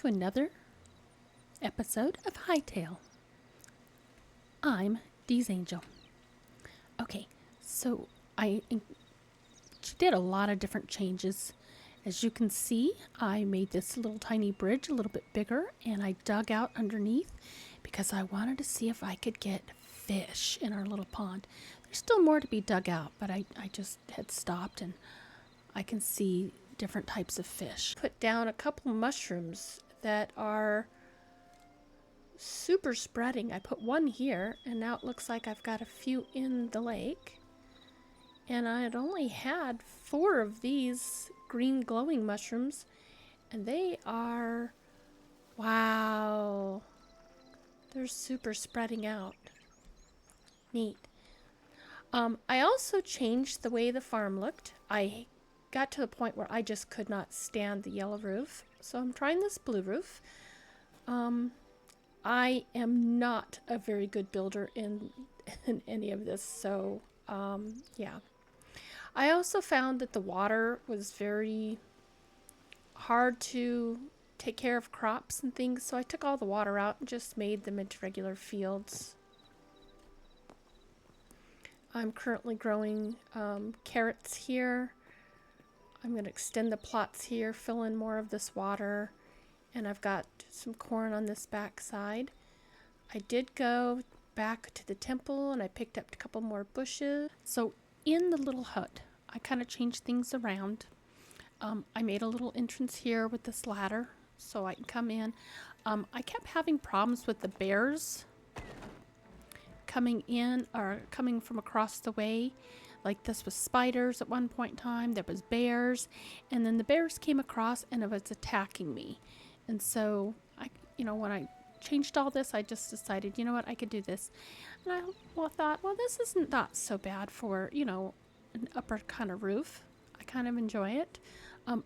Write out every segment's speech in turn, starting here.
to another episode of Hytale. I'm DzAngel. Okay, so I did a lot of different changes. As you can see, I made this little tiny bridge a little bit bigger, and I dug out underneath because I wanted to see if I could get fish in our little pond. There's still more to be dug out, but I just had stopped and I can see different types of fish. Put down a couple mushrooms that are super spreading. I put one here, and now it looks like I've got a few in the lake. And I had only had 4 of these green glowing mushrooms, and they are, wow, they're super spreading out. Neat. I also changed the way the farm looked. I got to the point where I just could not stand the yellow roof, so I'm trying this blue roof. I am not a very good builder in any of this, so yeah. I also found that the water was very hard to take care of crops and things, so I took all the water out and just made them into regular fields. I'm currently growing carrots here. I'm going to extend the plots here, fill in more of this water, and I've got some corn on this back side. I did go back to the temple and I picked up a couple more bushes. So in the little hut, I kind of changed things around. I made a little entrance here with this ladder so I can come in. I kept having problems with the bears coming in or coming from across the way. Like this was spiders at one point in time, there was bears, and then the bears came across and it was attacking me. And so when I changed all this, I just decided, you know what, I could do this. And I thought, well, this isn't not so bad for, an upper kind of roof. I kind of enjoy it.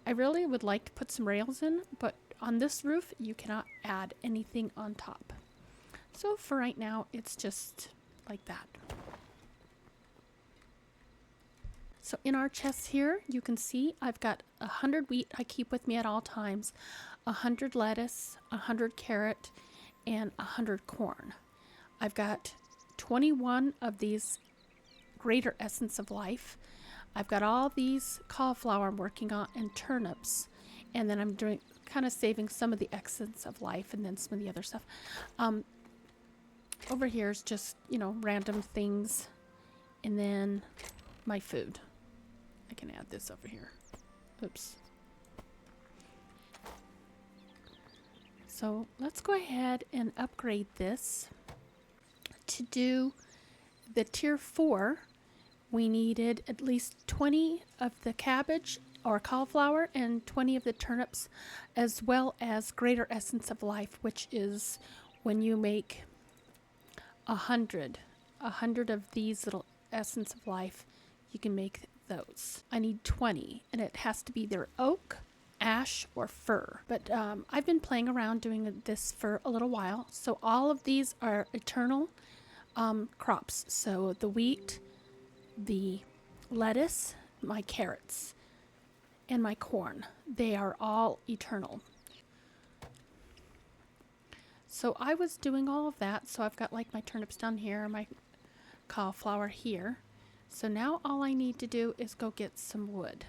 I really would like to put some rails in, but on this roof, you cannot add anything on top. So for right now, it's just like that. So in our chests here, you can see I've got 100 wheat I keep with me at all times, 100 lettuce, 100 carrot, and 100 corn. I've got 21 of these greater essence of life. I've got all these cauliflower I'm working on and turnips, and then I'm doing kind of saving some of the essence of life and then some of the other stuff. Over here is just, random things, and then my food. I can add this over here. Oops. So let's go ahead and upgrade this. To do the tier 4, we needed at least 20 of the cabbage or cauliflower and 20 of the turnips, as well as greater essence of life, which is when you make 100 of these little essence of life, you can make those. I need 20, and it has to be either oak, ash, or fir. But I've been playing around doing this for a little while. So all of these are eternal crops. So the wheat, the lettuce, my carrots, and my corn, they are all eternal. So I was doing all of that. So I've got like my turnips down here, my cauliflower here. So now all I need to do is go get some wood.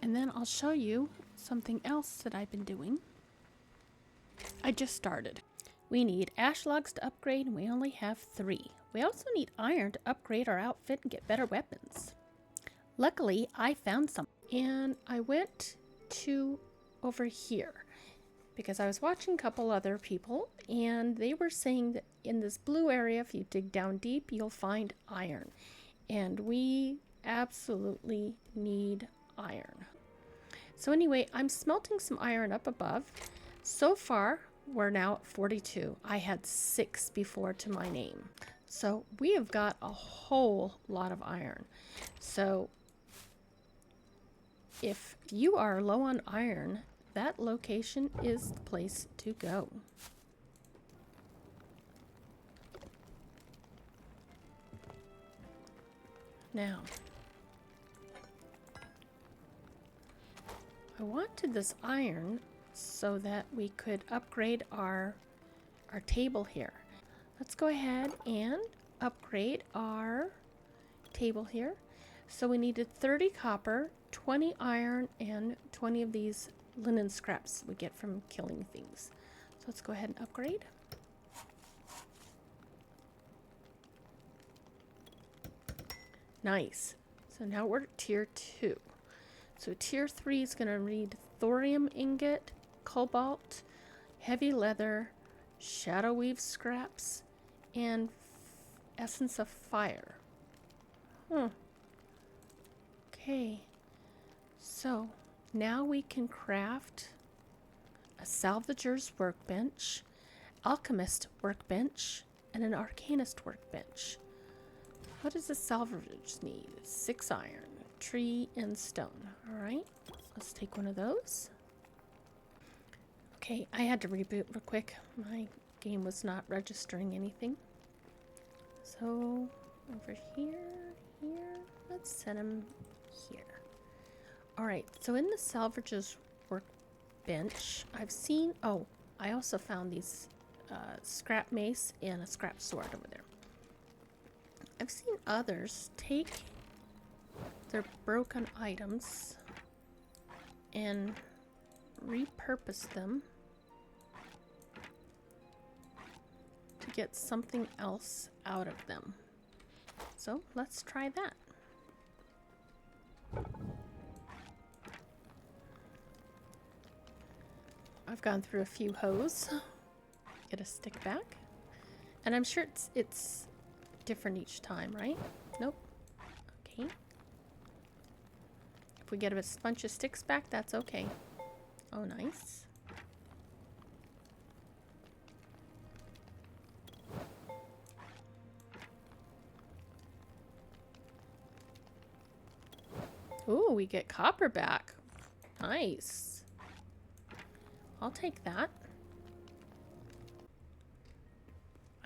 And then I'll show you something else that I've been doing. I just started. We need ash logs to upgrade, and we only have 3. We also need iron to upgrade our outfit and get better weapons. Luckily, I found some. And I went to over here because I was watching a couple other people, and they were saying that in this blue area, if you dig down deep, you'll find iron. And we absolutely need iron. So anyway, I'm smelting some iron up above. So far, we're now at 42. I had 6 before to my name. So we have got a whole lot of iron. So if you are low on iron, that location is the place to go. Now, I I wanted this iron so that we could upgrade our table here. Let's go ahead and upgrade our table here. So we needed 30 copper, 20 iron, and 20 of these linen scraps we get from killing things. So let's go ahead and upgrade. Nice. So now we're at tier 2. So tier 3 is going to read thorium ingot, cobalt, heavy leather, shadow weave scraps, and essence of fire. Okay. So now we can craft a salvager's workbench, alchemist workbench, and an arcanist workbench. What does the salvagers need? 6 iron, tree, and stone. Alright, let's take one of those. Okay, I had to reboot real quick. My game was not registering anything. So, over here, let's set him here. Alright, so in the salvager's workbench, I've seen, I also found these scrap mace and a scrap sword over there. I've seen others take their broken items and repurpose them to get something else out of them. So let's try that. I've gone through a few hoes. Get a stick back. And I'm sure it's different each time, right? Nope. Okay. If we get a bunch of sticks back, that's okay. Oh, nice. Ooh, we get copper back. Nice. I'll take that.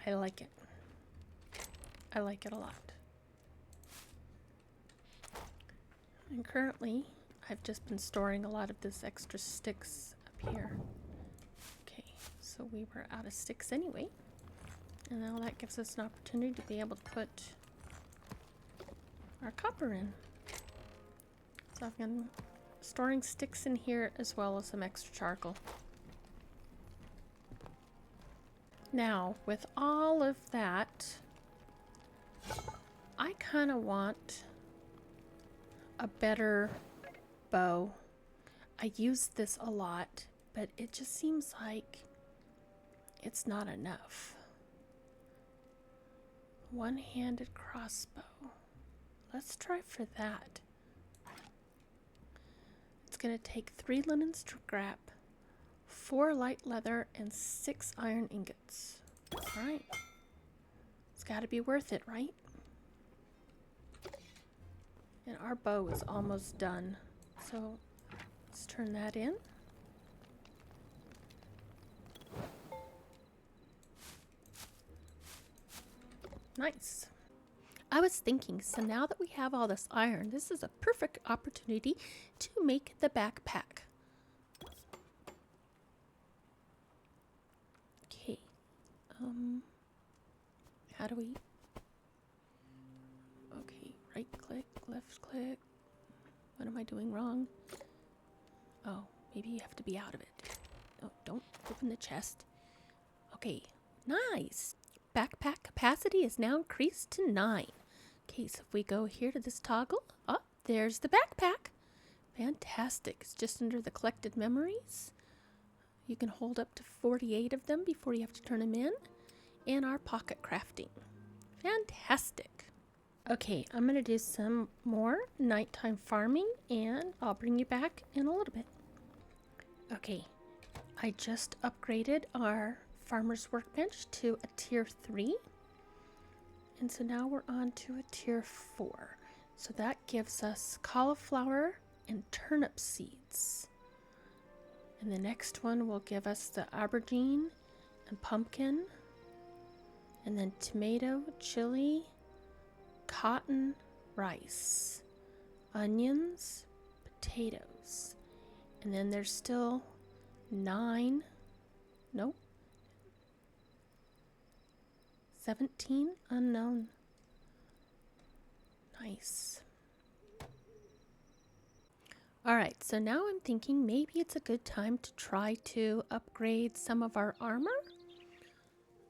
I like it. I like it a lot. And currently, I've just been storing a lot of this extra sticks up here. Okay, so we were out of sticks anyway. And now that gives us an opportunity to be able to put our copper in. So I've been storing sticks in here as well as some extra charcoal. Now, with all of that, I kind of want a better bow. I use this a lot, but it just seems like it's not enough. One-handed crossbow. Let's try for that. It's going to take 3 linen scrap, 4 light leather, and 6 iron ingots. Alright. It's got to be worth it, right? And our bow is almost done. So let's turn that in. Nice. I was thinking, so now that we have all this iron, this is a perfect opportunity to make the backpack. Okay. How do we... Okay, right click, left click. What am I doing wrong? Oh, maybe you have to be out of it. Oh, don't open the chest. Okay, nice. Backpack capacity is now increased to 9. Okay, so if we go here to this toggle, oh, there's the backpack. Fantastic. It's just under the collected memories. You can hold up to 48 of them before you have to turn them in. And our pocket crafting. Fantastic. Okay, I'm going to do some more nighttime farming, and I'll bring you back in a little bit. Okay, I just upgraded our farmer's workbench to a tier 3. And so now we're on to a tier 4. So that gives us cauliflower and turnip seeds. And the next one will give us the aubergine and pumpkin. And then tomato, chili, cotton, rice, onions, potatoes, And then there's still 9, nope, 17 unknown. Nice. Alright, so now I'm thinking maybe it's a good time to try to upgrade some of our armor.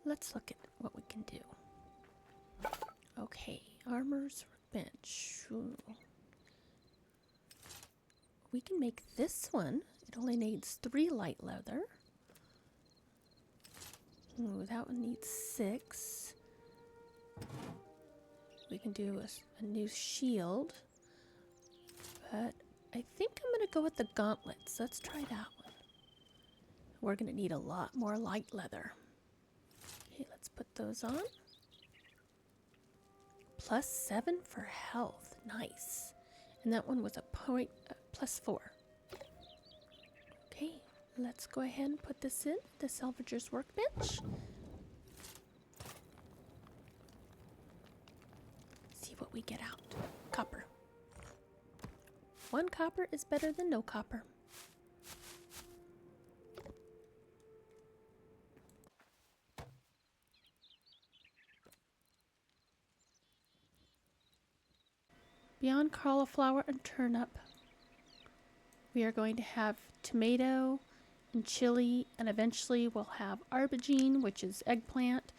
Let's look at what we can do. Okay, armor's workbench. Ooh. We can make this one. It only needs 3 light leather. Ooh, that one needs 6. We can do a new shield. But I think I'm going to go with the gauntlets. Let's try that one. We're going to need a lot more light leather. Okay, let's put those on. +7 for health. Nice. And that one was a +4. Okay, let's go ahead and put this in the salvager's workbench. See what we get out. Copper. 1 copper is better than no copper. Beyond cauliflower and turnip, we are going to have tomato and chili, and eventually we'll have aubergine, which is eggplant,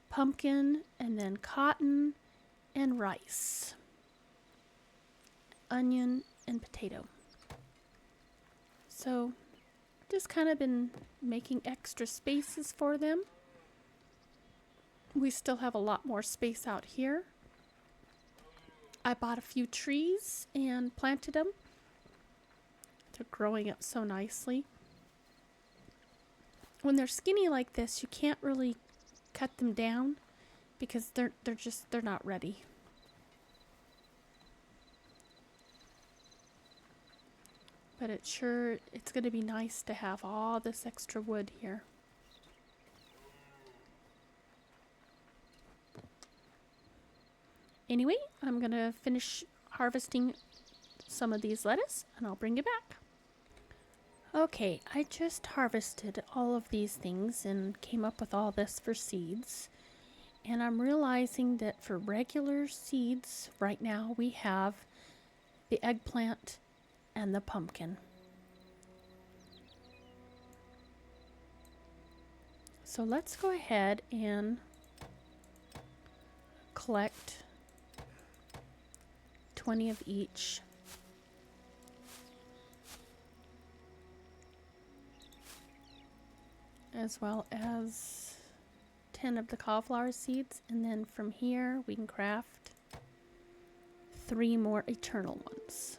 pumpkin, and then cotton and rice, onion and potato. So just kind of been making extra spaces for them. We still have a lot more space out here. I bought a few trees and planted them. They're growing up so nicely. When they're skinny like this, you can't really cut them down because they're not ready. But it's going to be nice to have all this extra wood here. Anyway, I'm going to finish harvesting some of these lettuce and I'll bring you back. Okay, I just harvested all of these things and came up with all this for seeds. And I'm realizing that for regular seeds, right now we have the eggplant and the pumpkin. So let's go ahead and collect 20 of each. As well as 10 of the cauliflower seeds, and then from here we can craft 3 more eternal ones.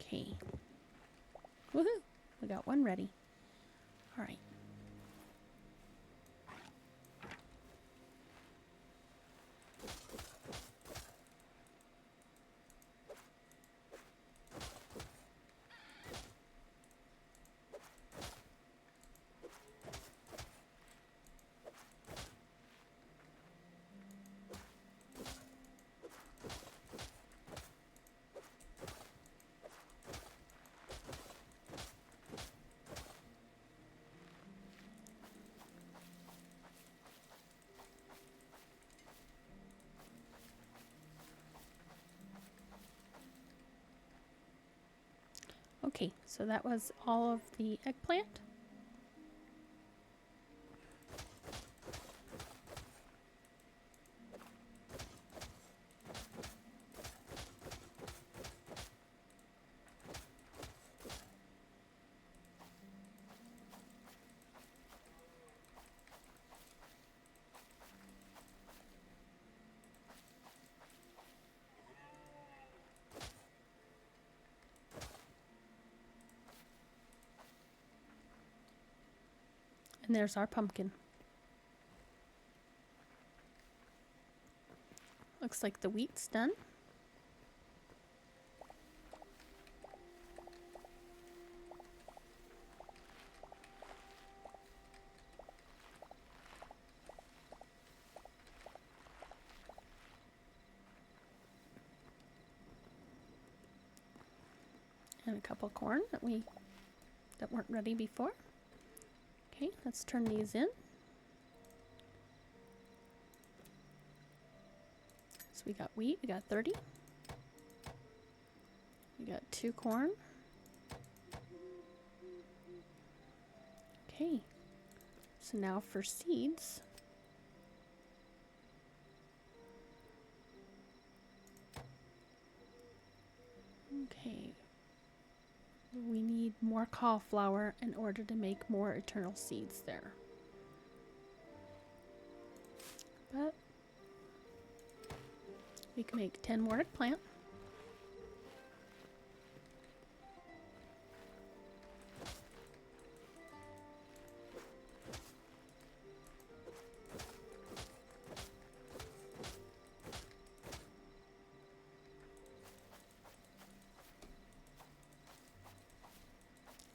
Okay. Woohoo! We got one ready. All right. Okay, so that was all of the eggplant. And there's our pumpkin. Looks like the wheat's done. And a couple corn that weren't ready before. Okay, let's turn these in. So we got wheat, we got 30. We got 2 corn. Okay, so now for seeds. Okay, we need more cauliflower in order to make more eternal seeds there. But we can make 10 more eggplant.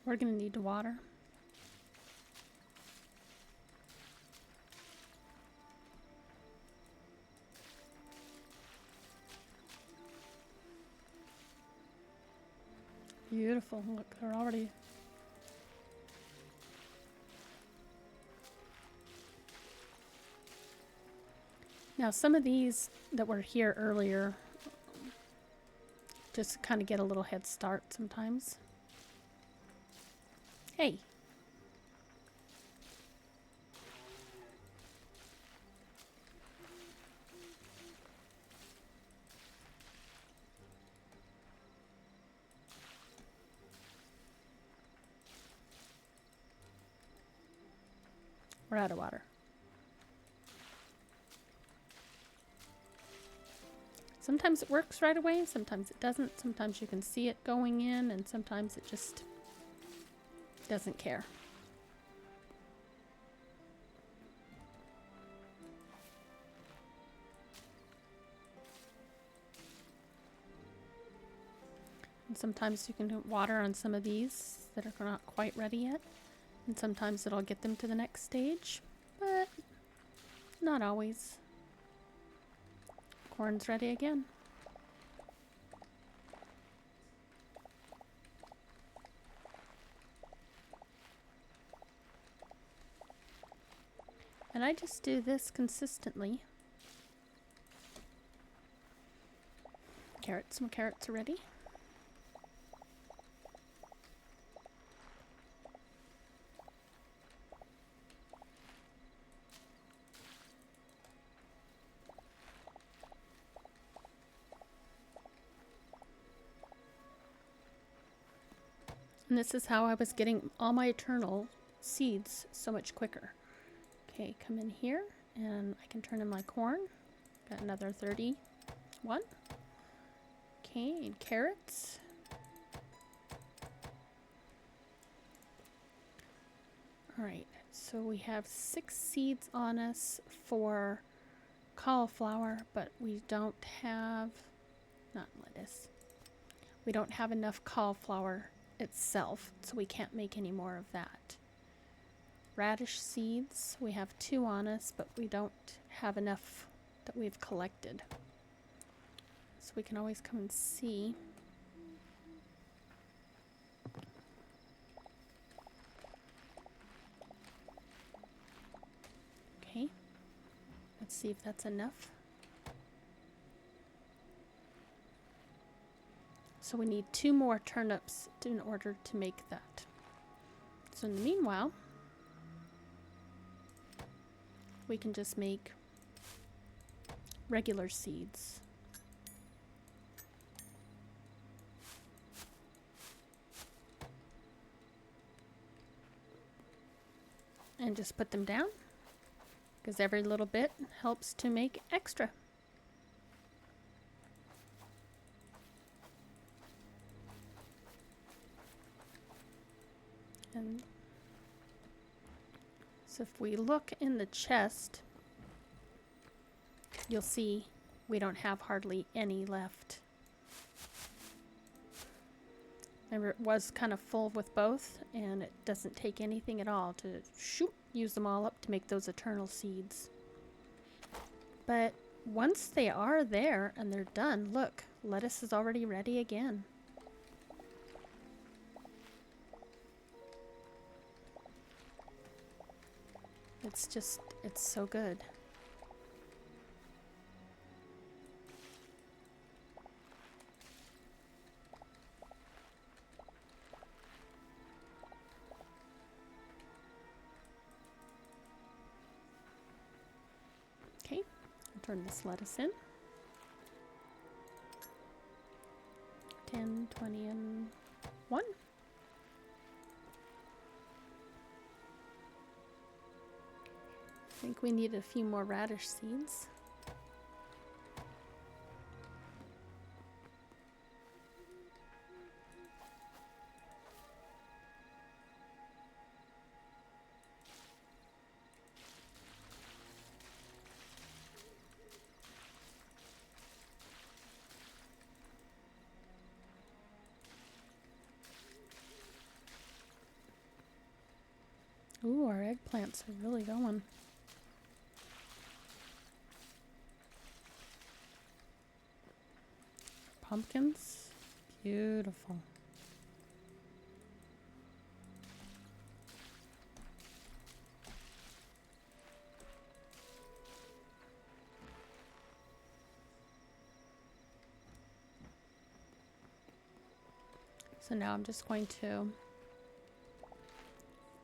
We're going to need to water. Beautiful. Look, they're already... Now, some of these that were here earlier just kind of get a little head start sometimes. Hey. We're out of water. Sometimes it works right away, sometimes it doesn't. Sometimes you can see it going in, and sometimes it just doesn't care. And sometimes you can do water on some of these that are not quite ready yet. And sometimes it'll get them to the next stage, but not always. Corn's ready again. And I just do this consistently. Carrots, some carrots are ready. And this is how I was getting all my eternal seeds so much quicker. Okay, come in here and I can turn in my corn. Got another 31. Okay, and carrots. All right, so we have 6 seeds on us for cauliflower, but we don't have, not lettuce, we don't have enough cauliflower itself, so we can't make any more of that. Radish seeds, we have 2 on us, but we don't have enough that we've collected. So we can always come and see. Okay, let's see if that's enough. So we need 2 more turnips in order to make that. So in the meanwhile, we can just make regular seeds. And just put them down, because every little bit helps to make extra. And so if we look in the chest, you'll see we don't have hardly any left. Remember, it was kind of full with both, and it doesn't take anything at all to use them all up to make those eternal seeds. But once they are there and they're done, look, lettuce is already ready again. it's so good. Okay, I'll turn this lettuce in. 10, 20, and 1. I think we need a few more radish seeds. Ooh, our eggplants are really going. Pumpkins, beautiful. So now I'm just going to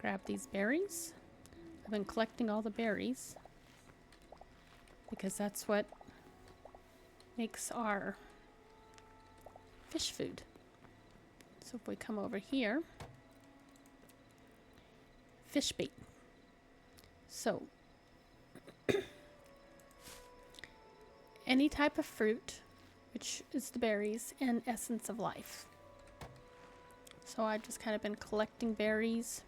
grab these berries. I've been collecting all the berries because that's what makes our fish food. So if we come over here, fish bait. So any type of fruit, which is the berries, and essence of life. So I've just kind of been collecting berries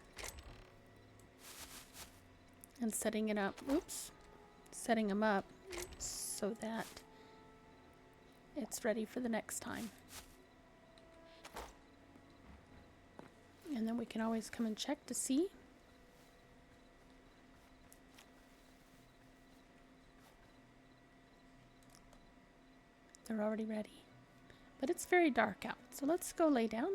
and setting them up so that it's ready for the next time. And then we can always come and check to see. They're already ready. But it's very dark out, so let's go lay down.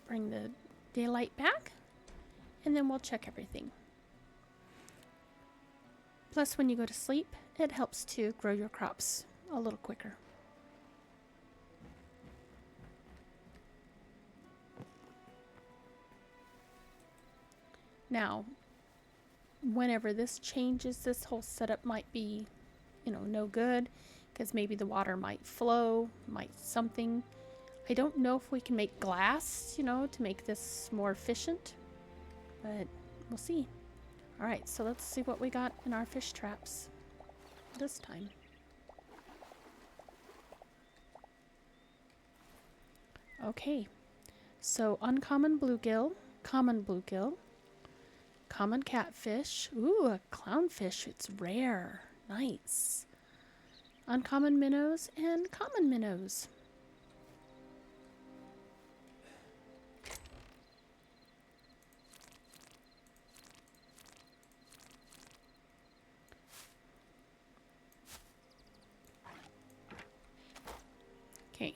Bring the daylight back, and then we'll check everything. Plus, when you go to sleep, it helps to grow your crops a little quicker. Now, whenever this changes, this whole setup might be, no good, because maybe the water might flow, might something. I don't know if we can make glass, to make this more efficient, but we'll see. All right, so let's see what we got in our fish traps this time. Okay, so uncommon bluegill, common bluegill, common catfish, ooh, a clownfish, it's rare, nice. Uncommon minnows and common minnows. Okay,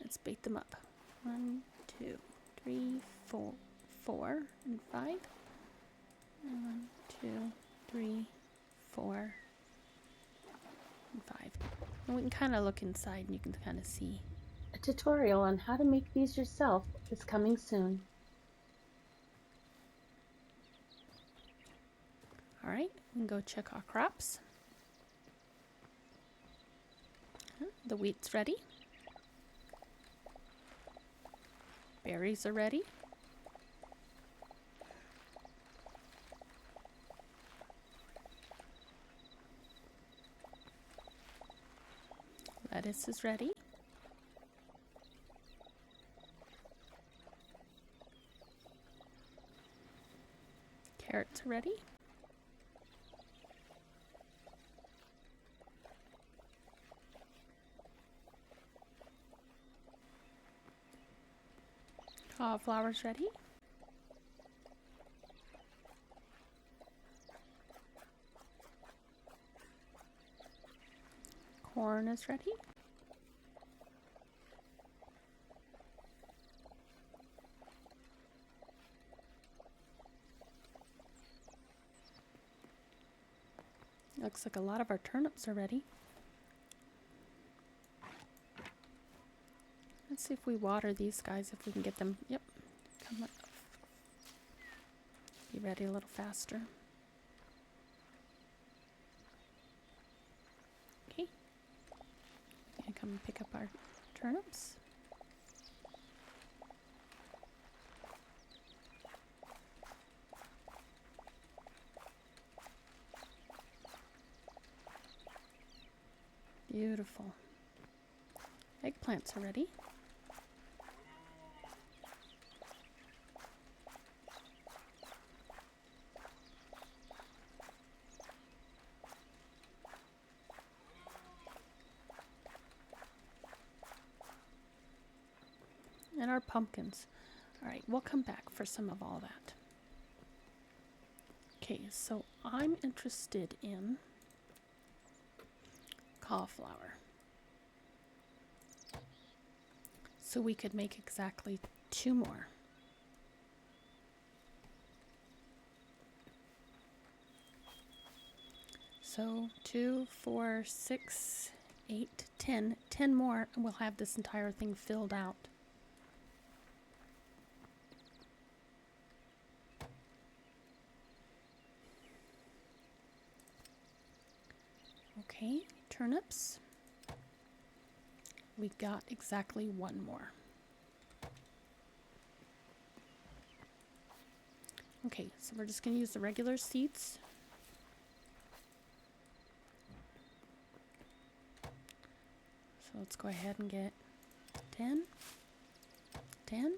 let's bait them up. 1, 2, 3, 4, and 5. And 1, 2, 3, 4, and 5. And we can kind of look inside and you can kind of see. A tutorial on how to make these yourself is coming soon. Alright, we can go check our crops. The wheat's ready. Berries are ready. Lettuce is ready. Carrots are ready. Cauliflower's ready. Corn is ready. Looks like a lot of our turnips are ready. Let's see if we water these guys, if we can get them. Yep, come up. Be ready a little faster. Okay. Gonna come and pick up our turnips. Beautiful. Eggplants are ready. And our pumpkins. All right, we'll come back for some of all that. Okay, so I'm interested in cauliflower. So we could make exactly 2 more. So 2, 4, 6, 8, 10. 10 more, and we'll have this entire thing filled out. Okay, turnips. We got exactly 1 more. Okay, so we're just going to use the regular seeds. So let's go ahead and get 10, 10.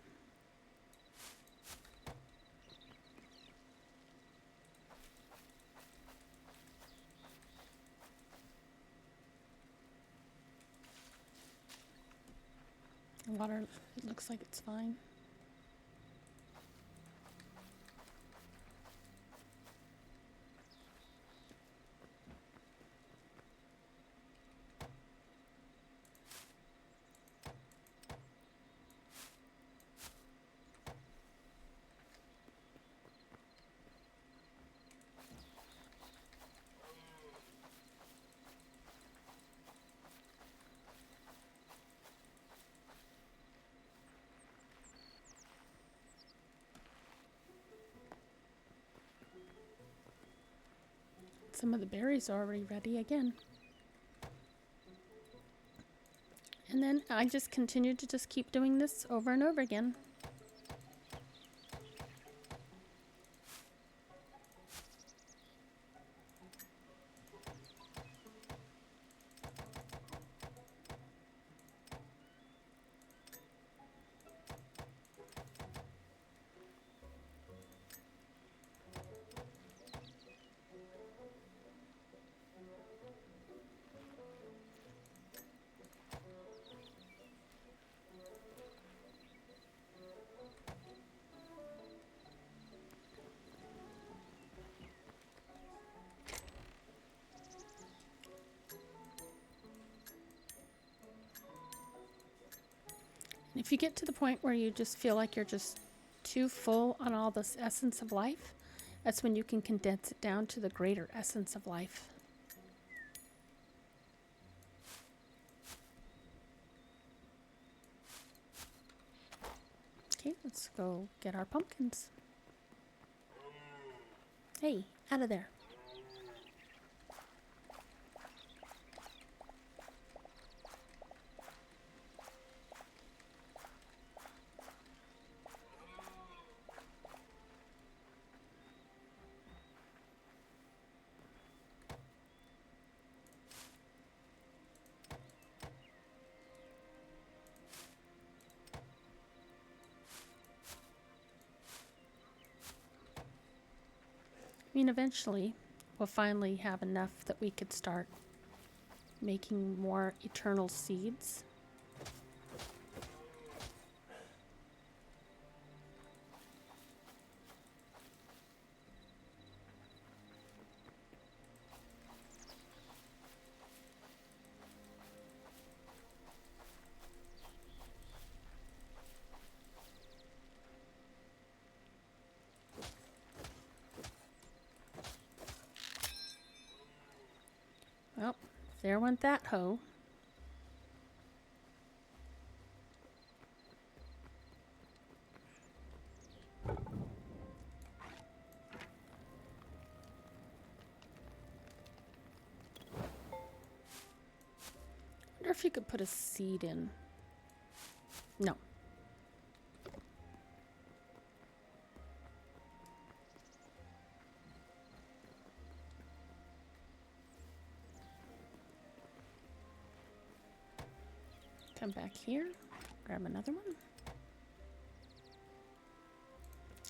Water, it looks like it's fine. Some of the berries are already ready again. And then I just continue to just keep doing this over and over again. If you get to the point where you just feel like you're just too full on all this essence of life, that's when you can condense it down to the greater essence of life. Okay, let's go get our pumpkins. Hey, out of there. I mean, eventually, we'll finally have enough that we could start making more eternal seeds. There went that hoe. I wonder if you could put a seed in. No. Come back here, grab another one.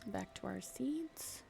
Back to our seeds.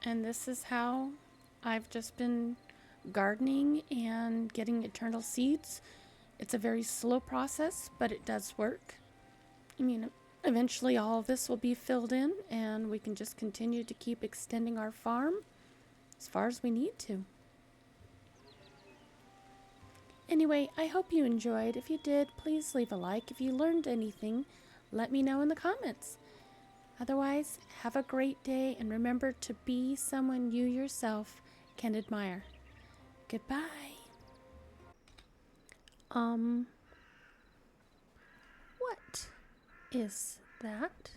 And this is how I've just been gardening and getting eternal seeds. It's a very slow process, but it does work. I mean, eventually all of this will be filled in and we can just continue to keep extending our farm as far as we need to. Anyway, I hope you enjoyed. If you did, please leave a like. If you learned anything, let me know in the comments. Otherwise, have a great day and remember to be someone you yourself can admire. Goodbye. What is that?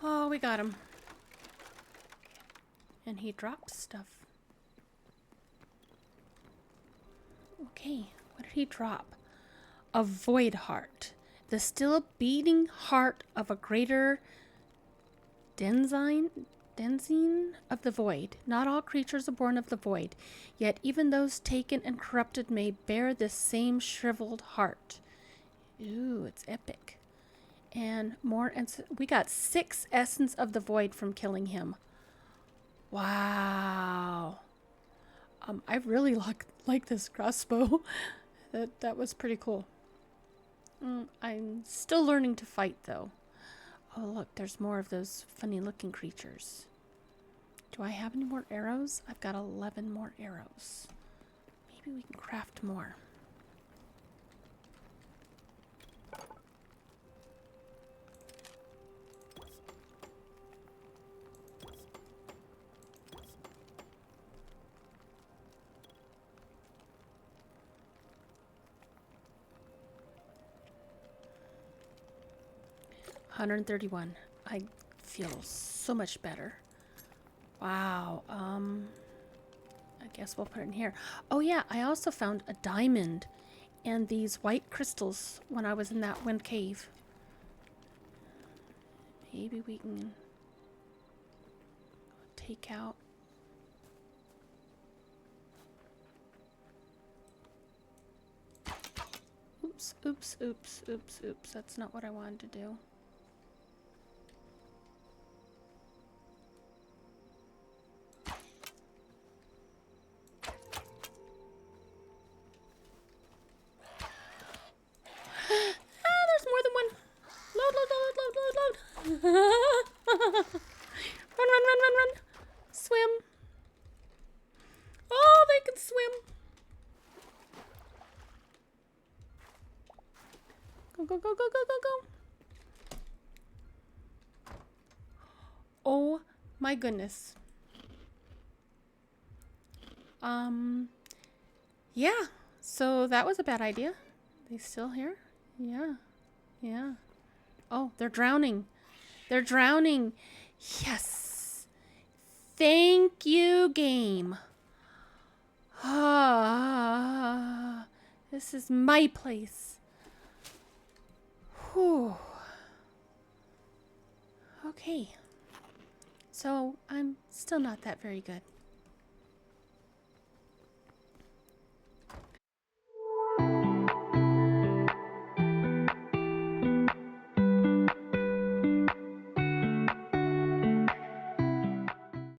Oh, we got him. And he dropped stuff. Okay, what did he drop? A void heart. The still beating heart of a greater denzine of the void. Not all creatures are born of the void, yet even those taken and corrupted may bear this same shriveled heart. Ooh, it's epic. And more, we got 6 essence of the void from killing him. Wow. I really like this crossbow. that was pretty cool. I'm still learning to fight though. Oh look, there's more of those funny looking creatures. Do I have any more arrows? I've got 11 more arrows. Maybe we can craft more. $131. I feel so much better. Wow. I guess we'll put it in here. Oh yeah, I also found a diamond and these white crystals when I was in that wind cave. Maybe we can take out. Oops, oops, oops, oops, oops. That's not what I wanted to do. Go, go, go, go, go, go, go. Oh my goodness. Yeah. So that was a bad idea. They still here? Yeah. Yeah. Oh, they're drowning. They're drowning. Yes. Thank you, game. Ah, this is my place. Whew. Okay. So I'm still not that very good.